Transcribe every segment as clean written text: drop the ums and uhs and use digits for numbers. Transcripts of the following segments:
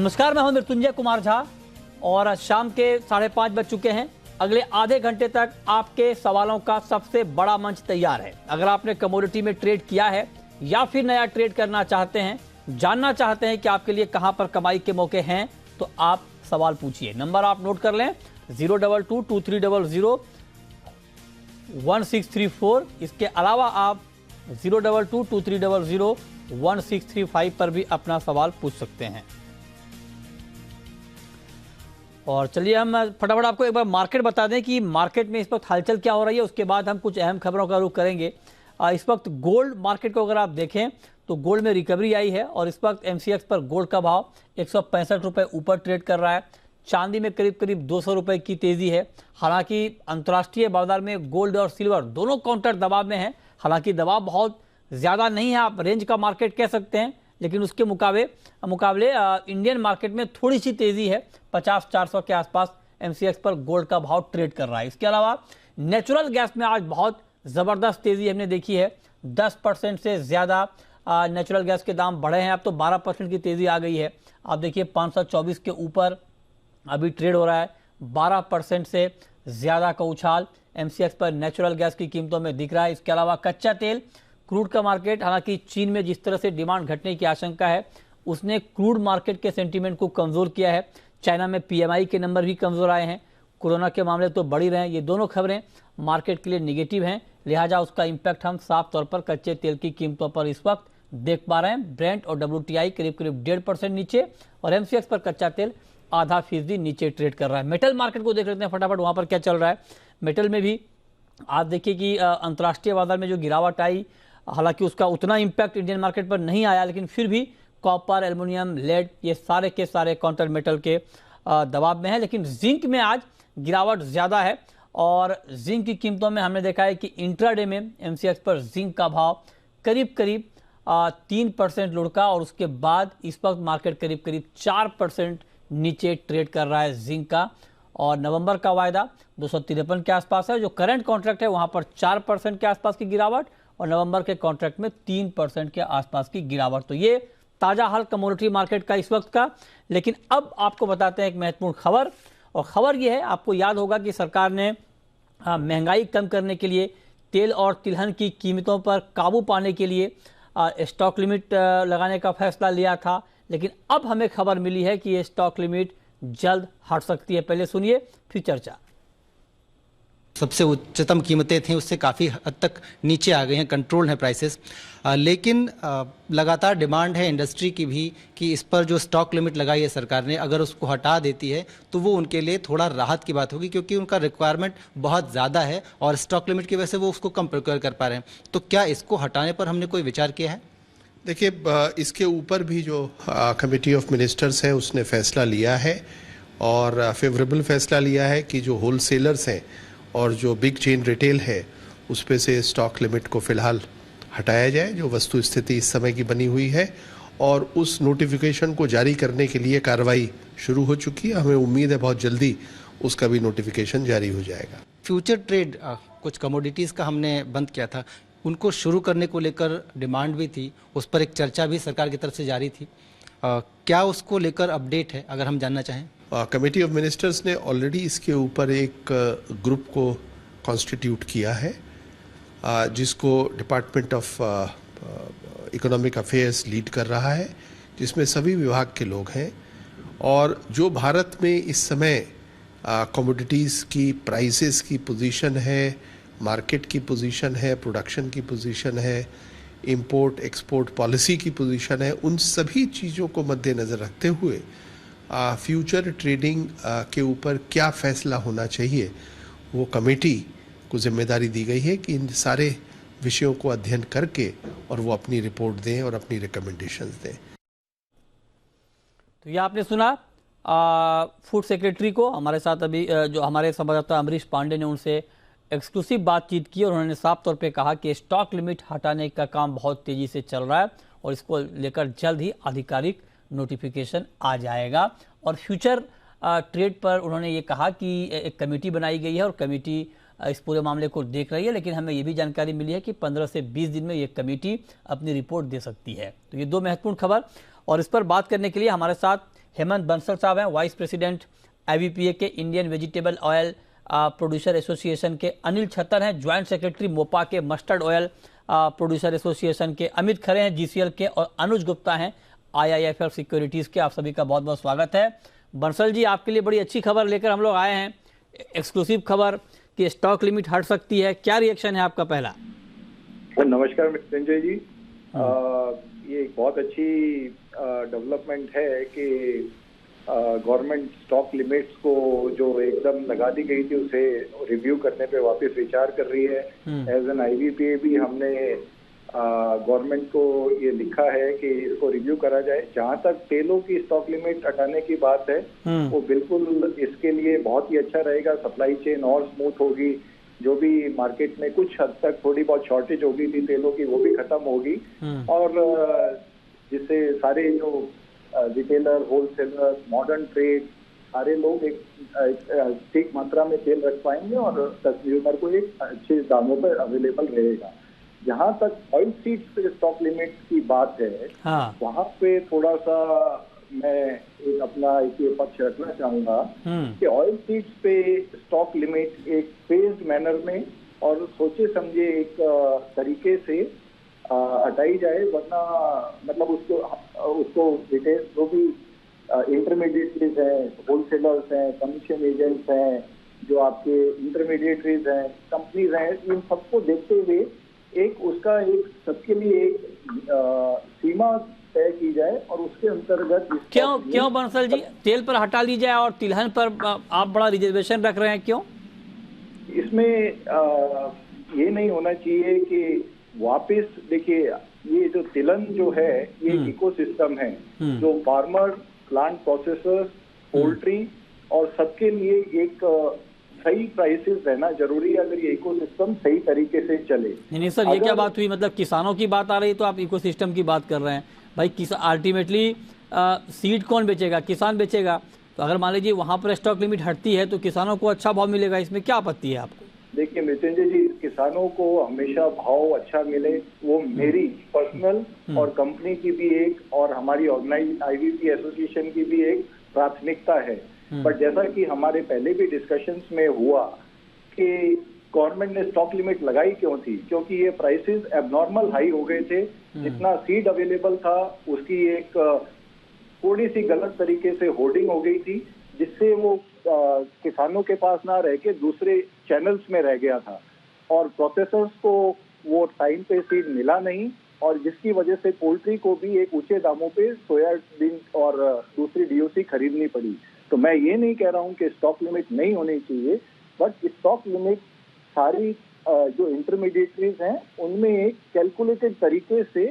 नमस्कार, मैं हूं मृत्युंजय कुमार झा और शाम के 5:30 बज चुके हैं। अगले आधे घंटे तक आपके सवालों का सबसे बड़ा मंच तैयार है। अगर आपने कमोडिटी में ट्रेड किया है या फिर नया ट्रेड करना चाहते हैं, जानना चाहते हैं कि आपके लिए कहां पर कमाई के मौके हैं, तो आप सवाल पूछिए। नंबर आप नोट कर लें 02223001634। इसके अलावा आप 02223001635 पर भी अपना सवाल पूछ सकते हैं। और चलिए हम फटाफट आपको एक बार मार्केट बता दें कि मार्केट में इस वक्त हलचल क्या हो रही है, उसके बाद हम कुछ अहम खबरों का रुख करेंगे। इस वक्त गोल्ड मार्केट को अगर आप देखें तो गोल्ड में रिकवरी आई है और इस वक्त एमसीएक्स पर गोल्ड का भाव 165 रुपये ऊपर ट्रेड कर रहा है। चांदी में करीब करीब 200 रुपये की तेजी है। हालांकि अंतर्राष्ट्रीय बाजार में गोल्ड और सिल्वर दोनों काउंटर दबाव में हैं। हालांकि दबाव बहुत ज़्यादा नहीं है, आप रेंज का मार्केट कह सकते हैं, लेकिन उसके मुकाबले इंडियन मार्केट में थोड़ी सी तेजी है। 50-400 के आसपास एमसीएक्स पर गोल्ड का भाव ट्रेड कर रहा है। इसके अलावा नेचुरल गैस में आज बहुत ज़बरदस्त तेजी हमने देखी है। 10% से ज़्यादा नेचुरल गैस के दाम बढ़े हैं। अब तो 12% की तेज़ी आ गई है। आप देखिए 524 के ऊपर अभी ट्रेड हो रहा है। 12% से ज़्यादा का उछाल एमसीएक्स पर नेचुरल गैस की कीमतों में दिख रहा है। इसके अलावा कच्चा तेल, क्रूड का मार्केट, हालांकि चीन में जिस तरह से डिमांड घटने की आशंका है उसने क्रूड मार्केट के सेंटीमेंट को कमज़ोर किया है। चाइना में पीएमआई के नंबर भी कमज़ोर आए हैं। कोरोना के मामले तो बढ़ ही रहे हैं। ये दोनों खबरें मार्केट के लिए निगेटिव हैं, लिहाजा उसका इम्पैक्ट हम साफ तौर पर कच्चे तेल की कीमतों पर इस वक्त देख पा रहे हैं। ब्रेंट और WTI करीब करीब 1.5% नीचे और एमसीएक्स पर कच्चा तेल आधा फीसदी नीचे ट्रेड कर रहा है। मेटल मार्केट को देख लेते हैं फटाफट, वहाँ पर क्या चल रहा है। मेटल में भी आप देखिए कि अंतर्राष्ट्रीय बाजार में जो गिरावट आई, हालांकि उसका उतना इम्पैक्ट इंडियन मार्केट पर नहीं आया, लेकिन फिर भी कॉपर, एल्युमिनियम, लेड, ये सारे के सारे काउंटर मेटल के दबाव में है। लेकिन जिंक में आज गिरावट ज़्यादा है और जिंक की कीमतों में हमने देखा है कि इंट्राडे में एमसीएक्स पर जिंक का भाव करीब करीब 3% लुढ़का और उसके बाद इस वक्त मार्केट करीब करीब 4% नीचे ट्रेड कर रहा है जिंक का। और नवंबर का वायदा 253 के आसपास है। जो करंट कॉन्ट्रैक्ट है वहाँ पर 4% के आसपास की गिरावट और नवंबर के कॉन्ट्रैक्ट में 3% के आसपास की गिरावट। तो ये ताज़ा हाल कमोडिटी मार्केट का इस वक्त का। लेकिन अब आपको बताते हैं एक महत्वपूर्ण खबर, और खबर ये है, आपको याद होगा कि सरकार ने महंगाई कम करने के लिए, तेल और तिलहन की कीमतों पर काबू पाने के लिए स्टॉक लिमिट लगाने का फैसला लिया था। लेकिन अब हमें खबर मिली है कि ये स्टॉक लिमिट जल्द हट सकती है। पहले सुनिए फिर चर्चा। सबसे उच्चतम कीमतें थी उससे काफ़ी हद तक नीचे आ गई हैं, कंट्रोल है प्राइसेस। लेकिन लगातार डिमांड है इंडस्ट्री की भी कि इस पर जो स्टॉक लिमिट लगाई है सरकार ने, अगर उसको हटा देती है तो वो उनके लिए थोड़ा राहत की बात होगी, क्योंकि उनका रिक्वायरमेंट बहुत ज़्यादा है और स्टॉक लिमिट की वजह से वो उसको कम प्रोक्योर कर पा रहे हैं। तो क्या इसको हटाने पर हमने कोई विचार किया है? देखिए, इसके ऊपर भी जो कमेटी ऑफ मिनिस्टर्स है उसने फैसला लिया है और फेवरेबल फैसला लिया है कि जो होलसेलर्स हैं और जो बिग चेन रिटेल है उस पे से स्टॉक लिमिट को फ़िलहाल हटाया जाए, जो वस्तु स्थिति इस समय की बनी हुई है। और उस नोटिफिकेशन को जारी करने के लिए कार्रवाई शुरू हो चुकी है। हमें उम्मीद है बहुत जल्दी उसका भी नोटिफिकेशन जारी हो जाएगा। फ्यूचर ट्रेड कुछ कमोडिटीज़ का हमने बंद किया था, उनको शुरू करने को लेकर डिमांड भी थी, उस पर एक चर्चा भी सरकार की तरफ से जारी थी। क्या उसको लेकर अपडेट है, अगर हम जानना चाहें? कमेटी ऑफ मिनिस्टर्स ने ऑलरेडी इसके ऊपर एक ग्रुप को कॉन्स्टिट्यूट किया है, जिसको department of economic affairs lead कर रहा है, जिसमें सभी विभाग के लोग हैं। और जो भारत में इस समय कमोडिटीज़ की प्राइसेस की पोजीशन है, मार्केट की पोजीशन है, प्रोडक्शन की पोजीशन है, इंपोर्ट एक्सपोर्ट पॉलिसी की पोजीशन है, उन सभी चीज़ों को मद्देनज़र रखते हुए फ्यूचर ट्रेडिंग के ऊपर क्या फ़ैसला होना चाहिए, वो कमेटी को जिम्मेदारी दी गई है कि इन सारे विषयों को अध्ययन करके और वो अपनी रिपोर्ट दें और अपनी रिकमेंडेशंस दें। तो ये आपने सुना फूड सेक्रेटरी को। हमारे साथ अभी जो हमारे संवाददाता अमरीश पांडे ने उनसे एक्सक्लूसिव बातचीत की और उन्होंने साफ तौर पे कहा कि स्टॉक लिमिट हटाने का काम बहुत तेज़ी से चल रहा है और इसको लेकर जल्द ही आधिकारिक नोटिफिकेशन आ जाएगा। और फ्यूचर ट्रेड पर उन्होंने ये कहा कि एक कमेटी बनाई गई है और कमेटी इस पूरे मामले को देख रही है। लेकिन हमें ये भी जानकारी मिली है कि 15 से 20 दिन में ये कमेटी अपनी रिपोर्ट दे सकती है। तो ये दो महत्वपूर्ण खबर, और इस पर बात करने के लिए हमारे साथ हेमंत बंसल साहब हैं, वाइस प्रेसिडेंट IVPA के, Indian vegetable oil producer association के अनिल छतर हैं, ज्वाइंट सेक्रेटरी मोपा के, मस्टर्ड ऑयल प्रोड्यूसर एसोसिएशन के अमित खरे हैं GCL के, और अनुज गुप्ता हैं IIFL सिक्योरिटीज़ के। आप सभी का बहुत बहुत स्वागत है। बंसल जी, आपके लिए बड़ी अच्छी खबर लेकर हम लोग आए हैं, एक्सक्लूसिव खबर कि स्टॉक लिमिट हट सकती है। क्या रिएक्शन है आपका पहला? नमस्कार संजय जी, ये एक बहुत अच्छी डेवलपमेंट है कि गवर्नमेंट स्टॉक लिमिट्स को जो एकदम लगा दी गई थी उसे रिव्यू करने पे वापस विचार कर रही है। एज एन IVPA भी हमने गवर्नमेंट को ये लिखा है कि इसको रिव्यू करा जाए। जहां तक तेलों की स्टॉक लिमिट हटाने की बात है वो बिल्कुल इसके लिए बहुत ही अच्छा रहेगा। सप्लाई चेन और स्मूथ होगी, जो भी मार्केट में कुछ हद तक थोड़ी बहुत शॉर्टेज हो गई थी तेलों की वो भी खत्म होगी, और जिससे सारे जो रिटेलर, होलसेलर, मॉडर्न ट्रेड सारे लोग एक ठीक मात्रा में तेल रख पाएंगे और कंज्यूमर को एक अच्छे दामों पर अवेलेबल रहेगा। जहां तक ऑयल सीड्स पे स्टॉक लिमिट की बात है, वहां पे थोड़ा सा मैं एक अपना एक पक्ष रखना चाहूंगा कि ऑयल सीड्स पे स्टॉक लिमिट एक फेज्ड मैनर में और सोचे समझे एक तरीके से हटाई जाए, वरना मतलब उसको डिटेल जो भी इंटरमीडिएटरीज हैं, होलसेलर्स हैं, कमीशन एजेंट्स हैं, जो आपके इंटरमीडिएटरीज हैं, कंपनीज हैं, इन सबको देखते हुए एक उसका एक सबके लिए एक सीमा तय की जाए और उसके अंतर्गत क्यों बंसल जी तेल पर हटा ली जाए और तिलहन पर आप बड़ा रिजर्वेशन रख रहे हैं, क्यों? इसमें ये नहीं होना चाहिए कि वापस देखिए, ये जो तिलहन जो है ये इकोसिस्टम है जो फार्मर, प्लांट प्रोसेसर्स, पोल्ट्री और सबके लिए एक सही प्राइसेस रहना जरूरी है अगर ये इकोसिस्टम सही तरीके से चले। नहीं सर, ये क्या बात हुई? मतलब किसानों की बात आ रही तो आप इकोसिस्टम की बात कर रहे हैं। भाई अल्टीमेटली सीड कौन बेचेगा? किसान बेचेगा। तो अगर मान लीजिए वहां पर स्टॉक लिमिट हटती है तो किसानों को अच्छा भाव मिलेगा, इसमें क्या आपत्ति है आपको? देखिए मृत्युंजय जी, किसानों को हमेशा भाव अच्छा मिले वो मेरी पर्सनल और कंपनी की भी एक और हमारी ऑर्गेनाइज IVPA एसोसिएशन की भी एक प्राथमिकता है। बट जैसा कि हमारे पहले भी डिस्कशंस में हुआ कि गवर्नमेंट ने स्टॉक लिमिट लगाई क्यों थी, क्योंकि ये प्राइसेस एबनॉर्मल हाई हो गए थे। जितना सीड अवेलेबल था उसकी एक थोड़ी सी गलत तरीके से होर्डिंग हो गई थी, जिससे वो किसानों के पास ना रह के दूसरे चैनल्स में रह गया था और प्रोसेसर्स को वो टाइम पे सीड मिला नहीं, और जिसकी वजह से पोल्ट्री को भी एक ऊंचे दामों पे सोयाबीन और दूसरी DOC खरीदनी पड़ी। तो मैं ये नहीं कह रहा हूँ कि स्टॉक लिमिट नहीं होनी चाहिए, बट स्टॉक लिमिट सारी जो इंटरमीडिएटरीज हैं उनमें एक कैलकुलेटेड तरीके से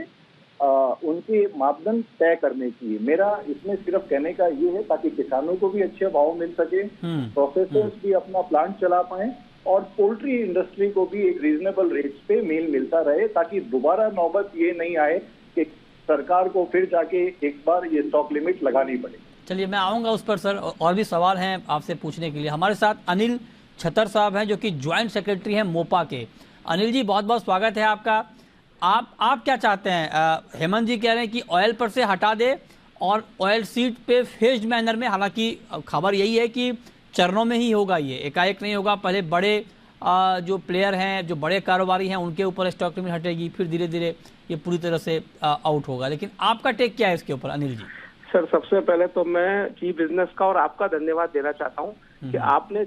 उनके मापदंड तय करने चाहिए। मेरा इसमें सिर्फ कहने का ये है ताकि किसानों को भी अच्छे भाव मिल सके, प्रोसेसर्स भी अपना प्लांट चला पाएं और पोल्ट्री इंडस्ट्री को भी एक रीजनेबल रेट्स पे मील मिलता रहे, ताकि दोबारा नौबत ये नहीं आए कि सरकार को फिर जाके एक बार ये स्टॉक लिमिट लगानी पड़े। चलिए मैं आऊंगा उस पर सर, और भी सवाल हैं आपसे पूछने के लिए। हमारे साथ अनिल छतर साहब हैं जो कि ज्वाइंट सेक्रेटरी हैं मोपा के। अनिल जी, बहुत बहुत स्वागत है आपका। आप क्या चाहते हैं? हेमंत जी कह रहे हैं कि ऑयल पर से हटा दे और ऑयल सीड पे फेज्ड मैनर में, हालांकि खबर यही है कि चरणों में ही होगा, ये एकाएक नहीं होगा। पहले बड़े जो प्लेयर हैं, जो बड़े कारोबारी हैं, उनके ऊपर स्टॉक लिमिट हटेगी, फिर धीरे धीरे ये पूरी तरह से आउट होगा। लेकिन आपका टेक क्या है इसके ऊपर अनिल जी? सर, सबसे पहले तो मैं चीफ बिजनेस का और आपका धन्यवाद देना चाहता हूं कि आपने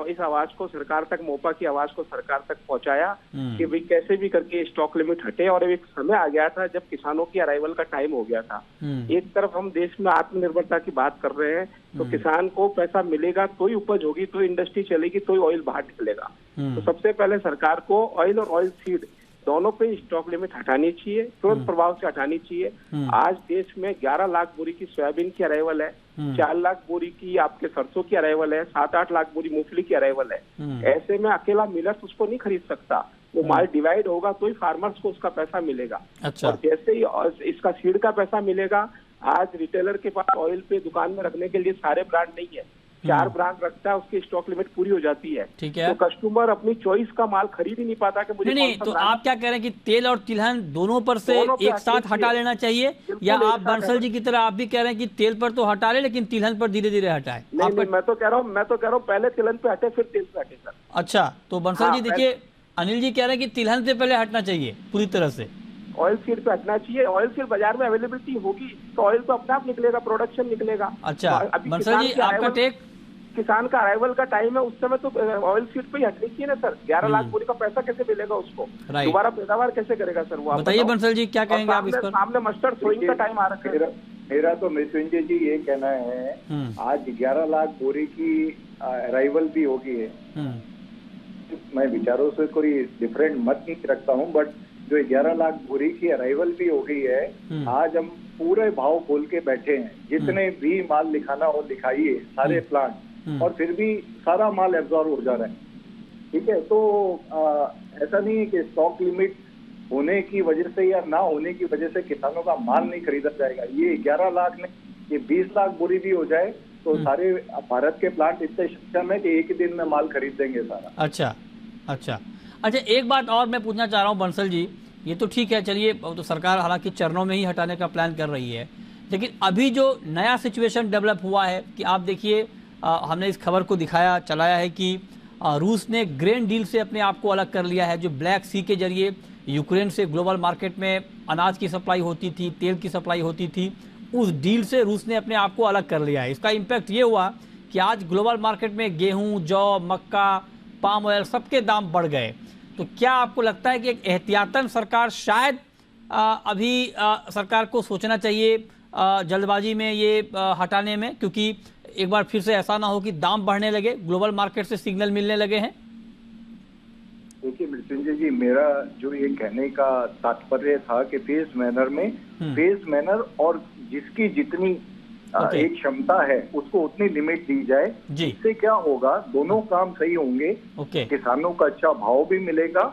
इस आवाज को सरकार तक, मोपा की आवाज को सरकार तक पहुंचाया कि भाई कैसे भी करके स्टॉक लिमिट हटे। और एक समय आ गया था जब किसानों की अराइवल का टाइम हो गया था। एक तरफ हम देश में आत्मनिर्भरता की बात कर रहे हैं, तो किसान को पैसा मिलेगा तो ही उपज होगी, तो इंडस्ट्री चलेगी, तो ही ऑयल बाहर निकलेगा। तो सबसे पहले सरकार को ऑयल और ऑयल सीड दोनों पे स्टॉक लिमिट हटानी चाहिए, तुरंत प्रभाव से हटानी चाहिए। आज देश में 11 लाख बोरी की सोयाबीन की अराइवल है, 4 लाख बोरी की आपके सरसों की अराइवल है, 7-8 लाख बोरी मूंगफली की अराइवल है। ऐसे में अकेला मिलर्स उसको नहीं खरीद सकता, वो माल डिवाइड होगा तो ही फार्मर्स को उसका पैसा मिलेगा। अच्छा। और जैसे ही इसका सीड का पैसा मिलेगा, आज रिटेलर के पास ऑयल पे दुकान में रखने के लिए सारे ब्रांड नहीं है। 4 ब्रांड रखता है, उसकी स्टॉक लिमिट पूरी हो जाती है। ठीक है। तो कस्टमर अपनी चॉइस का माल खरीद ही नहीं पाता कि मुझे नहीं, तो आप क्या कह रहे हैं कि तेल और तिलहन दोनों पर से एक साथ हटा लेना चाहिए, या आप बंसल जी की तरह आप भी कह रहे हैं कि तेल पर तो हटा ले लेकिन तिलहन पर धीरे धीरे हटाए? नहीं, मैं तो कह रहा हूँ पहले तिलहन पे हटे फिर तेल पे हटे सर। अच्छा, तो बंसल जी देखिए, अनिल जी कह रहे हैं कि तिलहन से पहले हटना चाहिए पूरी तरह से, ऑयल सीड पे हटना चाहिए। ऑयल सीड बाजार में अवेलेबिलिटी होगी तो ऑयल तो अपने आप निकलेगा, प्रोडक्शन निकलेगा। अच्छा, अभी बंसल जी आपका टेक? किसान का अराइवल का टाइम है, उस समय तो ऑयल सीड पे ही हटनी चाहिए ना सर। 11 लाख बोरी का पैसा कैसे मिलेगा उसको, दोबारा पैदावार कैसे करेगा सर वो? बताइए बंसल जी, क्या कहेंगे आप इस पर? सामने मस्टर्ड सोइंग का टाइम आ रखा है। मेरा तो मृत्युंजय जी ये कहना है, आज 11 लाख बोरी की अराइवल भी होगी है। मैं विचारों से कोई डिफरेंट मत नहीं रखता हूँ, बट जो 11 लाख बोरी की अराइवल भी हो गई है, आज हम पूरे भाव बोल के बैठे हैं, जितने भी माल लिखाना हो लिखाइए सारे प्लांट, और फिर भी सारा माल एब्जॉर्ब हो जा रहा है। ठीक है, तो ऐसा नहीं है कि स्टॉक लिमिट होने की वजह से या ना होने की वजह से किसानों का माल नहीं खरीदा जाएगा। ये 11 लाख नहीं, ये 20 लाख बोरी भी हो जाए तो सारे भारत के प्लांट इतने सक्षम है कि एक ही दिन में माल खरीद देंगे सारा। अच्छा, एक बात और मैं पूछना चाह रहा हूँ बंसल जी, ये तो ठीक है, चलिए तो सरकार हालांकि चरणों में ही हटाने का प्लान कर रही है, लेकिन अभी जो नया सिचुएशन डेवलप हुआ है कि आप देखिए, हमने इस खबर को दिखाया चलाया है कि रूस ने ग्रेन डील से अपने आप को अलग कर लिया है। जो ब्लैक सी के जरिए यूक्रेन से ग्लोबल मार्केट में अनाज की सप्लाई होती थी, तेल की सप्लाई होती थी, उस डील से रूस ने अपने आप को अलग कर लिया है। इसका इम्पैक्ट ये हुआ कि आज ग्लोबल मार्केट में गेहूं, जौ, मक्का, पाम ऑयल सबके दाम बढ़ गए। तो क्या आपको लगता है कि एक एहतियातन सरकार शायद अभी सरकार को सोचना चाहिए जल्दबाजी में ये हटाने में, क्योंकि एक बार फिर से ऐसा ना हो कि दाम बढ़ने लगे, ग्लोबल मार्केट से सिग्नल मिलने लगे हैं? देखिए मृत्युंजय जी, मेरा जो ये कहने का तात्पर्य था कि फेज मैनर और जिसकी जितनी एक क्षमता है उसको उतनी लिमिट दी जाए, जिससे क्या होगा, दोनों काम सही होंगे। किसानों का अच्छा भाव भी मिलेगा,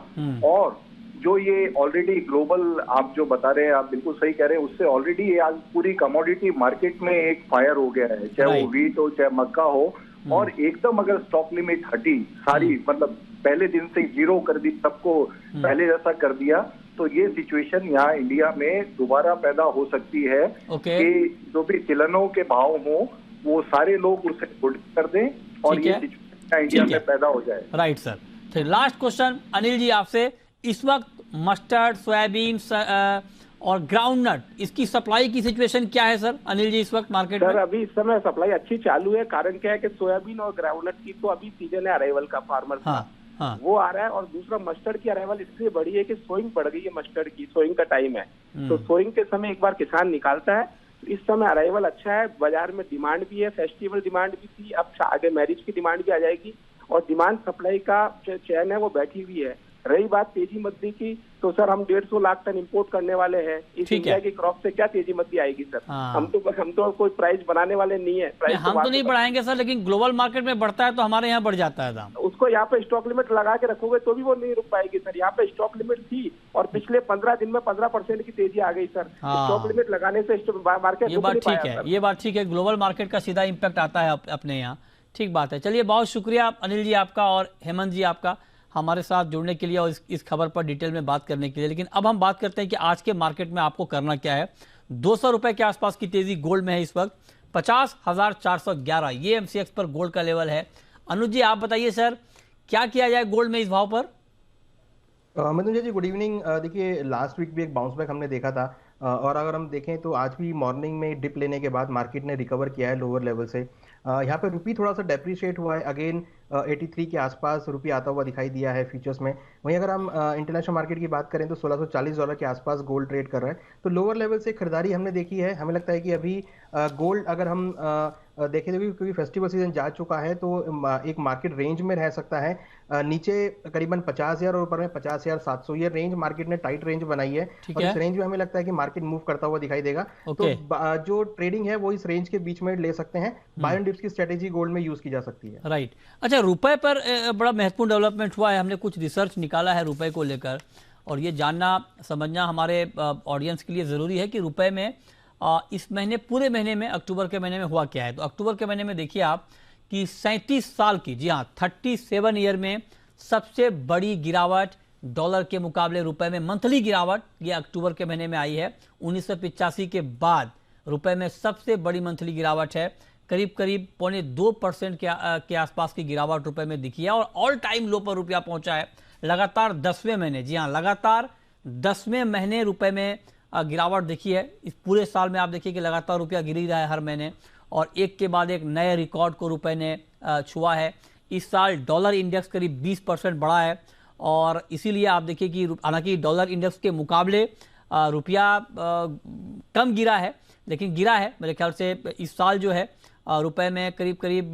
और जो ये ऑलरेडी ग्लोबल आप जो बता रहे हैं, आप बिल्कुल सही कह रहे हैं, उससे ऑलरेडी ये आज पूरी कमोडिटी मार्केट में एक फायर हो गया है, चाहे वो व्हीट हो चाहे मक्का हो। और एकदम अगर स्टॉक लिमिट हटी सारी, मतलब पहले दिन से जीरो कर दी, सबको पहले जैसा कर दिया, तो ये सिचुएशन यहाँ इंडिया में दोबारा पैदा हो सकती है कि जो भी तिलहनों के भाव हो वो सारे लोग उसे होल्ड कर दें और ये सिचुएशन इंडिया में पैदा हो जाए। Right sir. फिर लास्ट क्वेश्चन अनिल जी आपसे, इस वक्त मस्टर्ड, सोयाबीन और ग्राउंडनट, इसकी सप्लाई की सिचुएशन क्या है सर अनिल जी इस वक्त मार्केट में? सर अभी इस समय सप्लाई अच्छी चालू है। कारण क्या है कि सोयाबीन और ग्राउंडनट की तो अभी सीजन है अराइवल का, फार्मर का वो आ रहा है, और दूसरा मस्टर्ड की अराइवल इसलिए बढ़ी है कि सोइंग बढ़ गई है, मस्टर्ड की सोइंग का टाइम है, तो सोइंग के समय एक बार किसान निकालता है। तो इस समय अराइवल अच्छा है, बाजार में डिमांड भी है, फेस्टिवल डिमांड भी थी, अब आगे मैरिज की डिमांड भी आ जाएगी, और डिमांड सप्लाई का चैन है वो बैठी हुई है। रही बात तेजी मद्दी की, तो सर हम 150 लाख टन इंपोर्ट करने वाले हैं। इस इंडिया की क्रॉप से क्या तेजी मद्दी आएगी सर? हम तो कोई प्राइस बनाने वाले नहीं है। प्राइस हम तो नहीं बढ़ाएंगे सर, लेकिन ग्लोबल मार्केट में बढ़ता है तो हमारे यहाँ बढ़ जाता है दाम। उसको यहाँ पे स्टॉक लिमिट लगा के रखोगे तो भी वो नहीं रुक पाएगी सर। यहाँ पे स्टॉक लिमिट थी और पिछले 15 दिन में 15% की तेजी आ गई सर। स्टॉक लिमिट लगाने से मार्केट, ये बात ठीक है, ये बात ठीक है, ग्लोबल मार्केट का सीधा इम्पैक्ट आता है अपने यहाँ। ठीक बात है। चलिए, बहुत शुक्रिया अनिल जी आपका और हेमंत जी आपका हमारे साथ जुड़ने के लिए और इस खबर पर डिटेल में बात करने के लिए। लेकिन अब हम बात करते हैं कि आज के मार्केट में आपको करना क्या है। 200 रुपए के आसपास की तेजी गोल्ड में है इस वक्त, 50,411 ये एमसीएक्स पर गोल्ड का लेवल है। अनुज जी आप बताइए सर, क्या किया जाए गोल्ड में इस भाव पर? मृत्युंजय जी गुड इवनिंग। देखिए लास्ट वीक भी एक बाउंस बैक हमने देखा था, और अगर हम देखें तो आज भी मॉर्निंग में डिप लेने के बाद मार्केट ने रिकवर किया है लोअर लेवल से। यहाँ पे रुपी थोड़ा सा डेप्रिशिएट हुआ है, अगेन 83 के आसपास रुपी आता हुआ दिखाई दिया है फ्यूचर्स में। वहीं अगर हम इंटरनेशनल मार्केट की बात करें तो $1640 के आसपास गोल्ड ट्रेड कर रहा है, तो लोअर लेवल से खरीदारी हमने देखी है। हमें लगता है कि अभी गोल्ड अगर हम देखें तो क्योंकि फेस्टिवल सीजन जा चुका है तो एक मार्केट रेंज में रह सकता है, नीचे करीबन 50,000 और ऊपर में 50,700, ये रेंज मार्केट ने टाइट रेंज बनाई है, और इस रेंज में हमें लगता है कि मार्केट मूव करता हुआ दिखाई देगा। तो जो ट्रेडिंग है वो इस रेंज के बीच में ले सकते हैं, बाय एंड डिप्स की स्ट्रेटेजी गोल्ड में यूज की जा सकती है। राइट। अच्छा, रुपए पर बड़ा महत्वपूर्ण डेवलपमेंट हुआ है, हमने कुछ रिसर्च निकाला है रुपए को लेकर, और ये जानना समझना हमारे ऑडियंस के लिए जरूरी है कि रुपए में इस महीने, पूरे महीने में, अक्टूबर के महीने में हुआ क्या है। तो अक्टूबर के महीने में देखिए आप कि 37 साल की, जी हाँ 37 ईयर में सबसे बड़ी गिरावट डॉलर के मुकाबले रुपए में मंथली गिरावट ये अक्टूबर के महीने में आई है। 1985 के बाद रुपए में सबसे बड़ी मंथली गिरावट है। करीब करीब 0.2% के आसपास की गिरावट रुपए में दिखी है और ऑल टाइम लो पर रुपया पहुंचा है। लगातार 10वें महीने, जी हाँ लगातार 10वें महीने रुपए में गिरावट दिखी है। इस पूरे साल में आप देखिए कि लगातार रुपया गिर ही रहा है हर महीने और एक के बाद एक नए रिकॉर्ड को रुपए ने छुआ है। इस साल डॉलर इंडेक्स करीब 20% बढ़ा है और इसीलिए आप देखिए कि हालांकि डॉलर इंडेक्स के मुकाबले रुपया कम गिरा है, लेकिन गिरा है। मेरे ख्याल से इस साल जो है रुपए में करीब करीब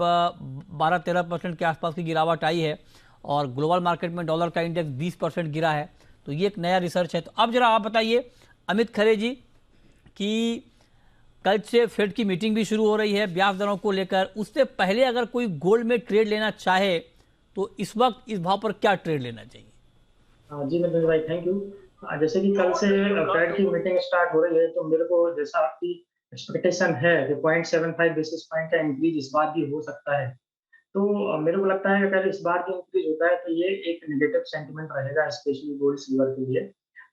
12-13% के आसपास की गिरावट आई है और ग्लोबल मार्केट में डॉलर का इंडेक्स 20% गिरा है। तो ये एक नया रिसर्च है। तो अब जरा आप बताइए अमित खरे जी कि कल से फेड की मीटिंग भी शुरू हो रही है ब्याज दरों को लेकर। उससे पहले अगर कोई गोल्ड में ट्रेड लेना चाहे तो इस वक्त इस भाव पर क्या ट्रेड लेना चाहिए? जी नरेंद्र भाई, थैंक यू। जैसे कि कल से फेड की मीटिंग स्टार्ट हो रही है तो मेरे को जैसा आपकी एक्सपेक्टेशन है कि 0.75 बेसिस पॉइंट का इंक्रीज इस बार भी हो सकता है, तो मेरे को लगता है अगर इस बार भी इंक्रीज होता है तो ये एक नेगेटिव सेंटिमेंट रहेगा स्पेशली गोल्ड सिल्वर के लिए।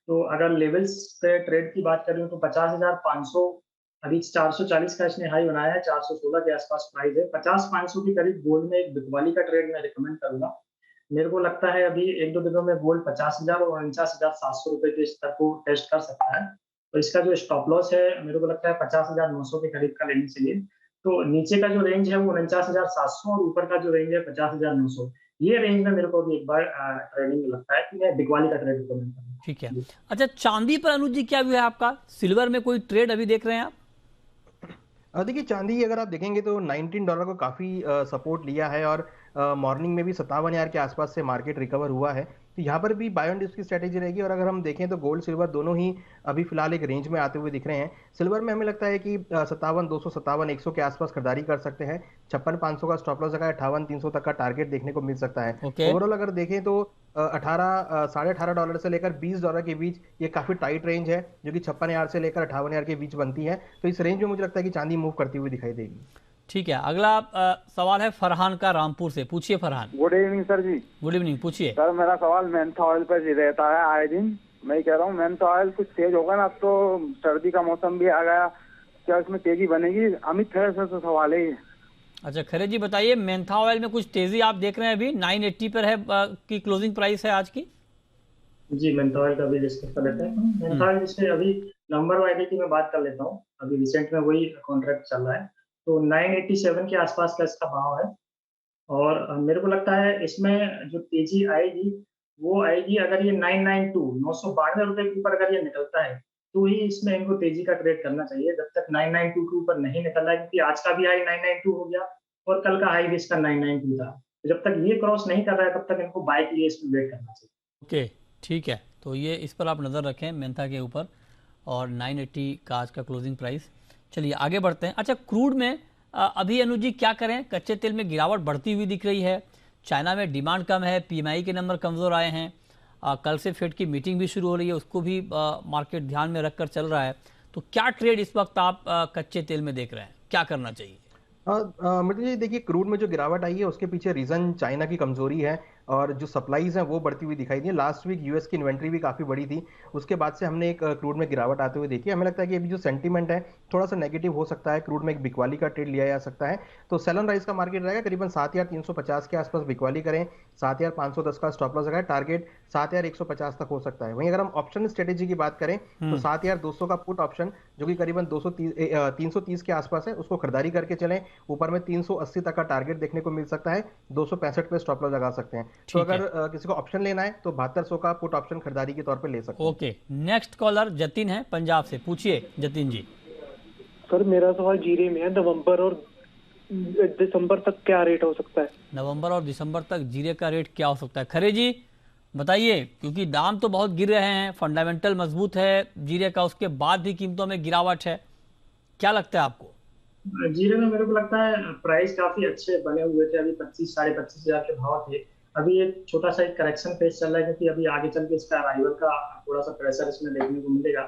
तो अगर लेवल्स पे ट्रेड की बात करें तो 50,500 अभी 440 का इसने हाई बनाया है, 416 के आसपास प्राइस है। 50-500 के करीब गोल्ड में एक बिकवाली का ट्रेड मैं रिकमेंड करूंगा। मेरे को लगता है अभी 1-2 दिनों में गोल्ड 50,000 और 49,700 रुपए के स्तर को टेस्ट कर सकता है। तो इसका जो स्टॉप लॉस है मेरे को लगता है 50,900 के करीब का लेने चाहिए। तो नीचे का जो रेंज है वो 49,700 और ऊपर का जो रेंज है 50,900। ये रेंज में मेरे को भी एक बार ट्रेडिंग लगता है कि मैं बिकवाली का ट्रेड रिकमेंड करूंगा। ठीक है। अच्छा, चांदी पर अनुज जी क्या व्यू है आपका? सिल्वर में कोई ट्रेड अभी देख रहे हैं आप? देखिए चांदी अगर आप देखेंगे तो $19 को काफ़ी सपोर्ट लिया है और मॉर्निंग में भी 57,000 के आसपास से मार्केट रिकवर हुआ है। तो यहाँ पर भी बाय एंड डिप्स की स्ट्रैटेजी रहेगी और अगर हम देखें तो गोल्ड सिल्वर दोनों ही अभी फिलहाल एक रेंज में आते हुए दिख रहे हैं। सिल्वर में हमें लगता है कि 57,200 57,100 के आसपास खरीदारी कर सकते हैं। 56,500 का स्टॉप लॉस है, 58,300 तक का टारगेट देखने को मिल सकता है। ओवरऑल अगर देखें तो $18 से लेकर $20 के बीच ये काफी टाइट रेंज है जो कि 56,000 से लेकर 58,000 के बीच बनती है। तो इस रेंज में मुझे लगता है कि चांदी मूव करती हुई दिखाई देगी। ठीक है। अगला सवाल है फरहान का रामपुर से। पूछिए फरहान। गुड इवनिंग सर जी। गुड इवनिंग, पूछिए सर। मेरा सवाल मेंथा ऑयल पर रहता है आए दिन। मैं कह रहा हूँ मेंथा ऑयल कुछ तेज होगा ना, अब तो सर्दी का मौसम भी आ गया, क्या इसमें तेजी बनेगी? अमित खरे सर से सवाल है। अच्छा खरे जी बताइए, मेंथा ऑयल में कुछ तेजी आप देख रहे हैं? अभी 980 पर है की क्लोजिंग प्राइस है आज की। जी मेंथा ऑयल का भी डिस्कस कर लेते हैं। मेंथा ऑयल जिसमें अभी नंबर वाइज की मैं बात कर लेता हूँ, अभी रिसेंट में वही कॉन्ट्रैक्ट चल रहा है तो 987 के आसपास का इसका भाव है और मेरे को लगता है इसमें जो तेजी आएगी वो आएगी अगर ये 992 रुपए के ऊपर अगर ये निकलता है तो ही इसमें इनको तेजी का ट्रेड करना चाहिए। जब तक 992 के ऊपर नहीं निकल रहा है, क्योंकि आज का भी हाई 992 हो गया और कल का हाई भी इसका 992 था, तो जब तक ये क्रॉस नहीं कर रहा है तब तक इनको बाय के लिए इसमें वेट करना चाहिए। ओके ठीक है, तो ये इस पर आप नज़र रखें मेंथा के ऊपर और 980 का आज का क्लोजिंग प्राइस। चलिए आगे बढ़ते हैं। अच्छा, क्रूड में अभी अनुज जी क्या करें? कच्चे तेल में गिरावट बढ़ती हुई दिख रही है, चाइना में डिमांड कम है, पीएमआई के नंबर कमज़ोर आए हैं, कल से फेड की मीटिंग भी शुरू हो रही है, उसको भी मार्केट ध्यान में रखकर चल रहा है। तो क्या ट्रेड इस वक्त आप कच्चे तेल में देख रहे हैं, क्या करना चाहिए? मतलब ये देखिए क्रूड में जो गिरावट आई है उसके पीछे रीजन चाइना की कमजोरी है और जो सप्लाईज हैं वो बढ़ती हुई दिखाई दी। लास्ट वीक यूएस की इन्वेंट्री भी काफी बड़ी थी, उसके बाद से हमने एक क्रूड में गिरावट आते हुए देखी। हमें लगता है कि अभी जो सेंटीमेंट है थोड़ा सा नेगेटिव हो सकता है, क्रूड में एक बिकवाली का ट्रेड लिया जा सकता है। तो सेल ऑन राइज का मार्केट रहेगा करीबन 7,350 के आसपास बिकवाली करें, 7,510 का स्टॉप लॉस है, टारगेट 7,150 तक हो सकता है। वहीं अगर हम ऑप्शन स्ट्रेटेजी की बात करें तो 7,200 का पुट ऑप्शन जो कि करीबन 330 के आसपास है उसको खरीदारी करके चलें। ऊपर में 380 तक का टारगेट देखने को मिल सकता है, 265 पे स्टॉप लॉस लगा सकते हैं। तो अगर किसी को ऑप्शन लेना है तो 7200 का पुट ऑप्शन खरीदारी के तौर पे ले सकते हैं। ओके, नेक्स्ट कॉलर जतिन है पंजाब से। पूछिए जतिन जी। सर मेरा सवाल जीरे में है, नवंबर और दिसंबर तक क्या रेट हो सकता है? नवंबर और दिसंबर तक जीरे का रेट क्या हो सकता है? खरे जी बताइए, क्योंकि दाम तो बहुत गिर रहे हैं, फंडामेंटल मजबूत है जीरे का, उसके बाद भी कीमतों में गिरावट है, क्या लगता है आपको? जीरे में मेरे को लगता है प्राइस काफी अच्छे बने हुए थे, अभी 25-25,500 के भाव थे। अभी एक छोटा सा एक करेक्शन फेज चल रहा है क्योंकि अभी आगे चल के इसका अराइवल का थोड़ा सा प्रेशर इसमें देखने को मिलेगा।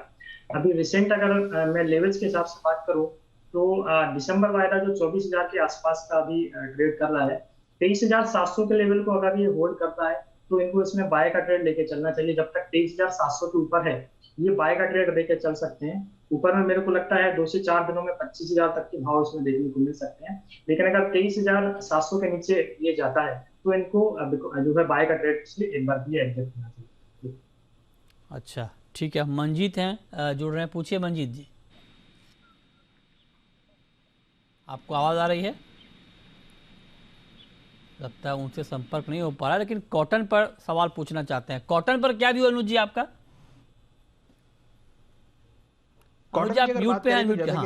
अभी रिसेंट अगर मैं लेवल्स के हिसाब से बात करूं तो दिसंबर वायदा जो 24,000 के आसपास का अभी ट्रेड कर रहा है, 23,700 के लेवल को अगर ये होल्ड करता है तो इनको इसमें बाय का ट्रेड लेके चलना चाहिए। जब तक 23,700 के ऊपर है ये बाय का ट्रेड लेके चल सकते हैं। ऊपर में मेरे को लगता है 2 से 4 दिनों में 25,000 तक के भाव इसमें देखने को मिल सकते हैं। लेकिन अगर 23,700 के नीचे ये जाता है तो इनको जो है बाय का ट्रेड से एक बार भी एग्जिट करना चाहिए। अच्छा, ठीक है। मंजीत हैं जुड़ रहे हैं, पूछिए मंजीत जी। आपको आवाज आ रही है? लगता है उनसे संपर्क नहीं हो पा रहा, लेकिन कॉटन पर सवाल पूछना चाहते हैं। कॉटन पर क्या व्यू अनुज जी आपका? अनुज जी आप म्यूट पे हैं, म्यूट पे। हाँ,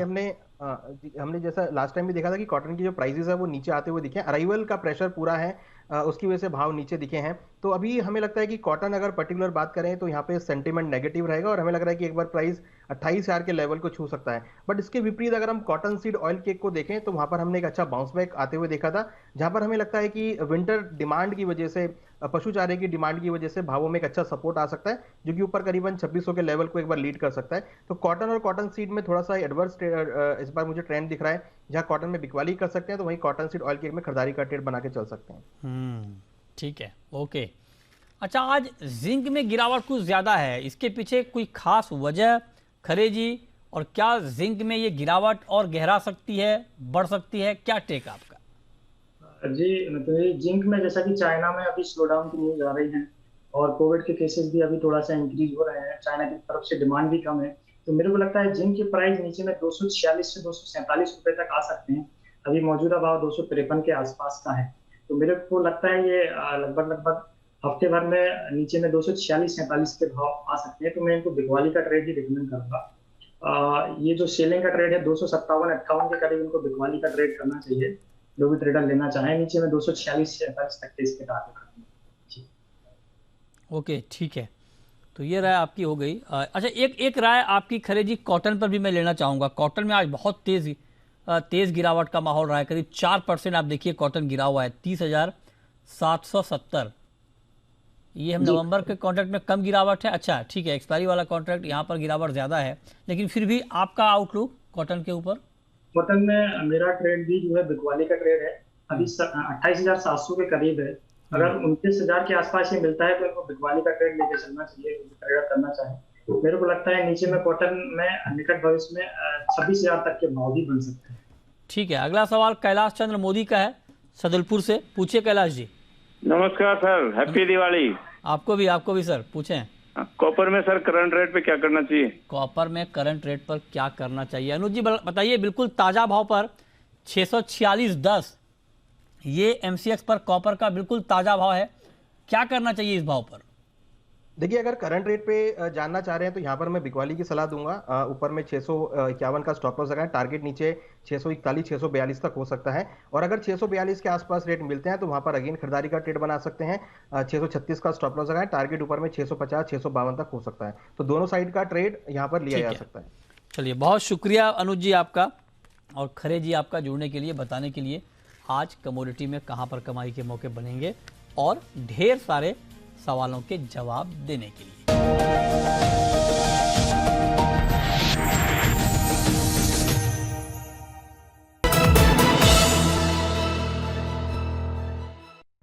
हमने जैसा लास्ट टाइम भी देखा था कि कॉटन की जो प्राइसेस है वो नीचे आते हुए दिखे, अराइवल का प्रेशर पूरा है, उसकी वजह से भाव नीचे दिखे हैं। तो अभी हमें लगता है कि कॉटन अगर पर्टिकुलर बात करें तो यहाँ पे सेंटीमेंट नेगेटिव रहेगा और हमें लग रहा है कि एक बार प्राइस 28,000 के लेवल को छू सकता है। बट इसके विपरीत अगर हम कॉटन सीड ऑयल केक को देखें तो वहां पर हमने एक अच्छा बाउंस बैक आते हुए देखा था, जहां पर हमें लगता है कि विंटर डिमांड की वजह से, पशु चारे की डिमांड की वजह से भावों में एक अच्छा सपोर्ट आ सकता है, जो कि ऊपर करीबन 2600 के लेवल को एक बार लीड कर सकता है। तो कॉटन और कॉटन सीड में थोड़ा सा एडवर्स इस बार मुझे ट्रेंड दिख रहा है, जहां कॉटन में बिकवाली कर सकते हैं तो वहीं कॉटन सीड ऑयल केक में खरीदारी का ट्रेड बना के चल सकते हैं। ठीक है, ओके। अच्छा, आज जिंक में गिरावट कुछ ज्यादा है, इसके पीछे कोई खास वजह खरे जी? और क्या जिंक में ये गिरावट और गहरा सकती है, बढ़ सकती है? क्या टेक आपका? जी, मतलब जिंक में जैसा कि चाइना में अभी स्लोडाउन की न्यूज आ रही है और कोविड के केसेस भी अभी थोड़ा सा इंक्रीज हो रहे हैं, चाइना की तरफ से डिमांड भी कम है, तो मेरे को लगता है जिंक की प्राइस नीचे में 246 से 247 रुपए तक आ सकते हैं। अभी मौजूदा भाव 253 के आसपास का है, तो मेरे को लगता है ये लगभग हफ्ते भर में नीचे में 246-47 के भाव आ सकते हैं। तो मैं इनको बिकवाली का ट्रेड ही रिकमेंड करूंगा। ये जो सेलिंग का ट्रेड है 257-58 के करीब इनको बिकवाली का ट्रेड करना चाहिए, जो भी ट्रेडर लेना चाहे। नीचे में 246-47 तक के इसके टारगेट। ओके, ठीक है। तो ये राय आपकी हो गई। अच्छा, एक राय आपकी खरे जी कॉटन पर भी मैं लेना चाहूँगा। कॉटन में आज बहुत तेज गिरावट का माहौल रहा है, करीब 4% आप देखिए कॉटन गिरा हुआ है, 30,770। ये हम नवंबर के कॉन्ट्रैक्ट में कम गिरावट है। अच्छा, ठीक है, एक्सपायरी वाला कॉन्ट्रैक्ट यहाँ पर गिरावट ज़्यादा है, लेकिन फिर भी आपका आउटलुक कॉटन के ऊपर? कॉटन में मेरा ट्रेड भी जो है बिकवाली का ट्रेड है, अभी 28,700 के करीब है। अगर 29,000 के आसपास ये मिलता है तो इनको बिकवाली का ट्रेड लेके चलना चाहिए, ट्रेडर करना चाहे। मेरे को लगता है नीचे में कॉटन में निकट भविष्य में 26,000 तक के भाव भी बन सकते हैं। ठीक है, अगला सवाल कैलाश चंद्र मोदी का है, सदलपुर से। पूछिए कैलाश जी। नमस्कार सर, हैप्पी दिवाली। आपको भी सर, पूछें। कॉपर में सर करंट रेट पे क्या करना चाहिए? कॉपर में करंट रेट पर क्या करना चाहिए, अनुज जी बताइए। बिल्कुल ताजा भाव पर 646.10 ये एमसीएक्स पर कॉपर का बिल्कुल ताजा भाव है, क्या करना चाहिए इस भाव पर? देखिए, अगर करंट रेट पे जानना चाह रहे हैं तो यहाँ पर मैं बिकवाली की सलाह दूंगा। ऊपर में 651 का स्टॉप लॉस लगाएं, टारगेट नीचे 641 642 तक हो सकता है। और अगर 642 के आसपास रेट मिलते हैं तो वहां पर अगेन खरीदारी का ट्रेड बना सकते हैं। 636 का स्टॉप लॉस लगाएं, टारगेट ऊपर में 650 652 तक हो सकता है। तो दोनों साइड का ट्रेड यहाँ पर लिया जा सकता है। चलिए, बहुत शुक्रिया अनुज जी आपका और खरे जी आपका जुड़ने के लिए, बताने के लिए आज कमोडिटी में कहां पर कमाई के मौके बनेंगे और ढेर सारे सवालों के जवाब देने के लिए।